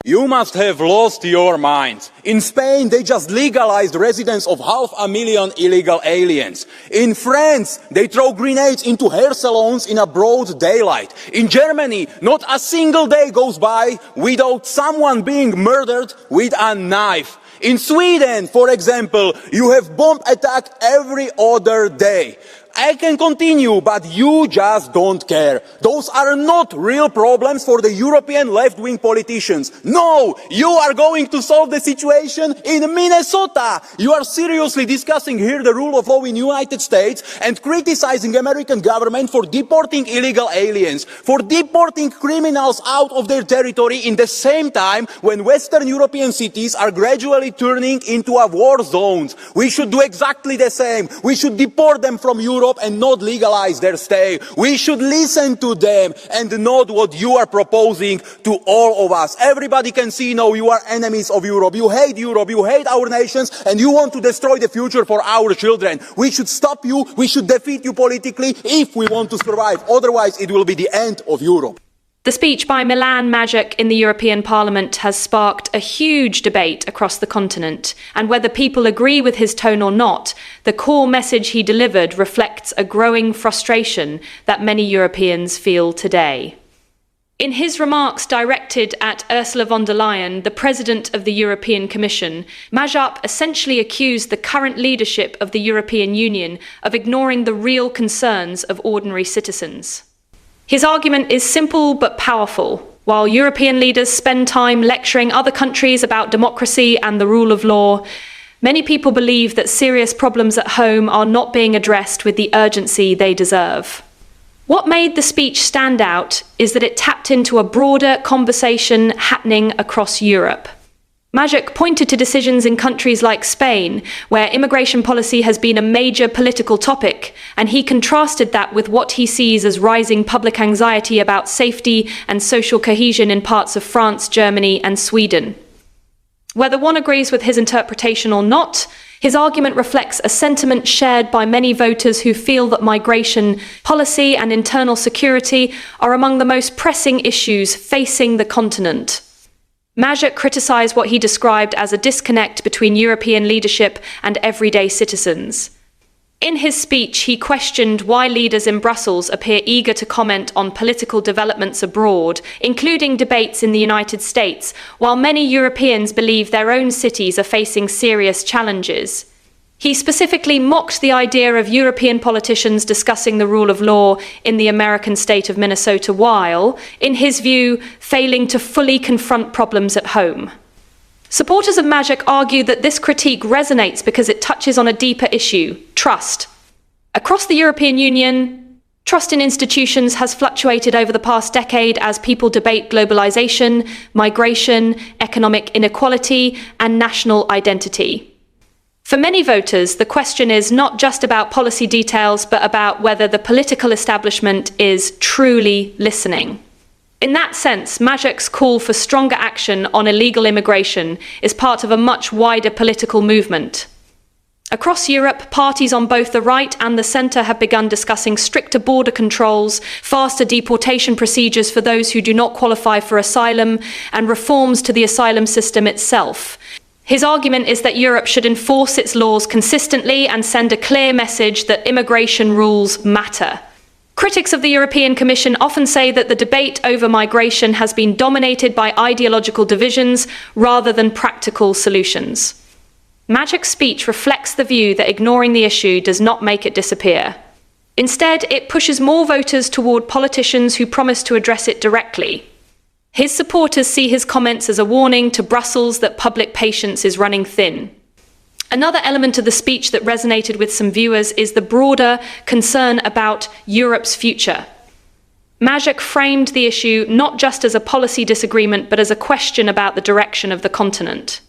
You must have lost your minds. In Spain, they just legalized residence of 500,000 illegal aliens. In France, they throw grenades into hair salons in a broad daylight. In Germany, not a single day goes by without someone being murdered with a knife. In Sweden, for example, you have bomb attack every other day. I can continue, but you just don't care. Those are not real problems for the European left-wing politicians. No, you are going to solve the situation in Minnesota. You are seriously discussing here the rule of law in the United States and criticizing American government for deporting illegal aliens, for deporting criminals out of their territory in the same time when Western European cities are gradually turning into war zones. We should do exactly the same. We should deport them from Europe and not legalize their stay. We should listen to them and not what you are proposing to all of us. Everybody can see now you are enemies of Europe. You hate our nations, and you want to destroy the future for our children. We should stop you. We should defeat you politically if we want to survive. Otherwise, it will be the end of Europe. The speech by Milan Mazurek in the European Parliament has sparked a huge debate across the continent, and whether people agree with his tone or not, the core message he delivered reflects a growing frustration that many Europeans feel today. In his remarks directed at Ursula von der Leyen, the President of the European Commission, Mazurek essentially accused the current leadership of the European Union of ignoring the real concerns of ordinary citizens. His argument is simple but powerful. While European leaders spend time lecturing other countries about democracy and the rule of law, many people believe that serious problems at home are not being addressed with the urgency they deserve. What made the speech stand out is that it tapped into a broader conversation happening across Europe. Mazurek pointed to decisions in countries like Spain, where immigration policy has been a major political topic, and he contrasted that with what he sees as rising public anxiety about safety and social cohesion in parts of France, Germany, and Sweden. Whether one agrees with his interpretation or not, his argument reflects a sentiment shared by many voters who feel that migration policy and internal security are among the most pressing issues facing the continent. Mazurek criticized what he described as a disconnect between European leadership and everyday citizens. In his speech, he questioned why leaders in Brussels appear eager to comment on political developments abroad, including debates in the United States, while many Europeans believe their own cities are facing serious challenges. He specifically mocked the idea of European politicians discussing the rule of law in the American state of Minnesota while, in his view, failing to fully confront problems at home. Supporters of Mazurek argue that this critique resonates because it touches on a deeper issue: trust. Across the European Union, trust in institutions has fluctuated over the past decade as people debate globalization, migration, economic inequality, and national identity. For many voters, the question is not just about policy details, but about whether the political establishment is truly listening. In that sense, Mazurek's call for stronger action on illegal immigration is part of a much wider political movement. Across Europe, parties on both the right and the centre have begun discussing stricter border controls, faster deportation procedures for those who do not qualify for asylum, and reforms to the asylum system itself. His argument is that Europe should enforce its laws consistently and send a clear message that immigration rules matter. Critics of the European Commission often say that the debate over migration has been dominated by ideological divisions rather than practical solutions. Mazurek's speech reflects the view that ignoring the issue does not make it disappear. Instead, it pushes more voters toward politicians who promise to address it directly. His supporters see his comments as a warning to Brussels that public patience is running thin. Another element of the speech that resonated with some viewers is the broader concern about Europe's future. Mazurek framed the issue not just as a policy disagreement, but as a question about the direction of the continent.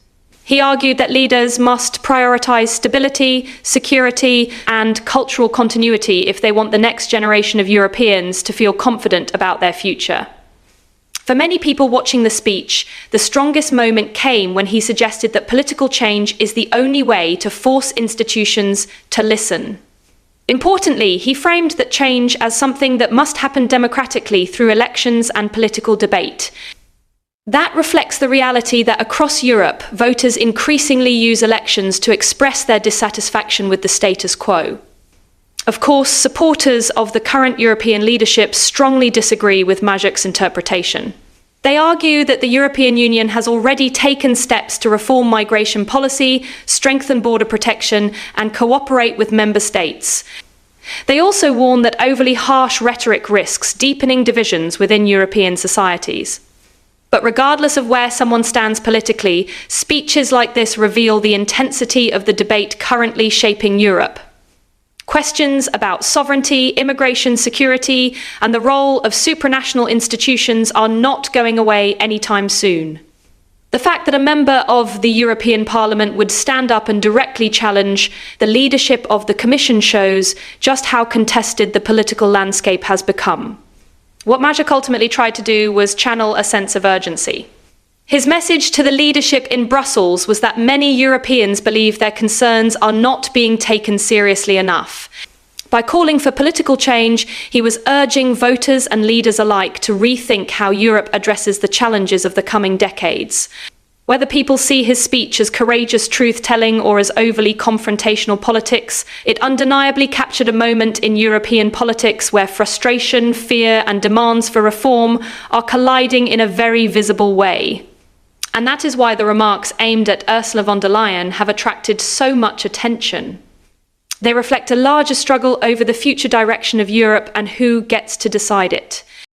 He argued that leaders must prioritize stability, security, and cultural continuity if they want the next generation of Europeans to feel confident about their future. For many people watching the speech, the strongest moment came when he suggested that political change is the only way to force institutions to listen. Importantly, he framed that change as something that must happen democratically through elections and political debate. That reflects the reality that across Europe, voters increasingly use elections to express their dissatisfaction with the status quo. Of course, supporters of the current European leadership strongly disagree with Mazurek's interpretation. They argue that the European Union has already taken steps to reform migration policy, strengthen border protection, and cooperate with member states. They also warn that overly harsh rhetoric risks deepening divisions within European societies. But regardless of where someone stands politically, speeches like this reveal the intensity of the debate currently shaping Europe. Questions about sovereignty, immigration, security, and the role of supranational institutions are not going away anytime soon. The fact that a member of the European Parliament would stand up and directly challenge the leadership of the Commission shows just how contested the political landscape has become. What Mazurek ultimately tried to do was channel a sense of urgency. His message to the leadership in Brussels was that many Europeans believe their concerns are not being taken seriously enough. By calling for political change, he was urging voters and leaders alike to rethink how Europe addresses the challenges of the coming decades. Whether people see his speech as courageous truth-telling or as overly confrontational politics, it undeniably captured a moment in European politics where frustration, fear, and demands for reform are colliding in a very visible way. And that is why the remarks aimed at Ursula von der Leyen have attracted so much attention. They reflect a larger struggle over the future direction of Europe and who gets to decide it.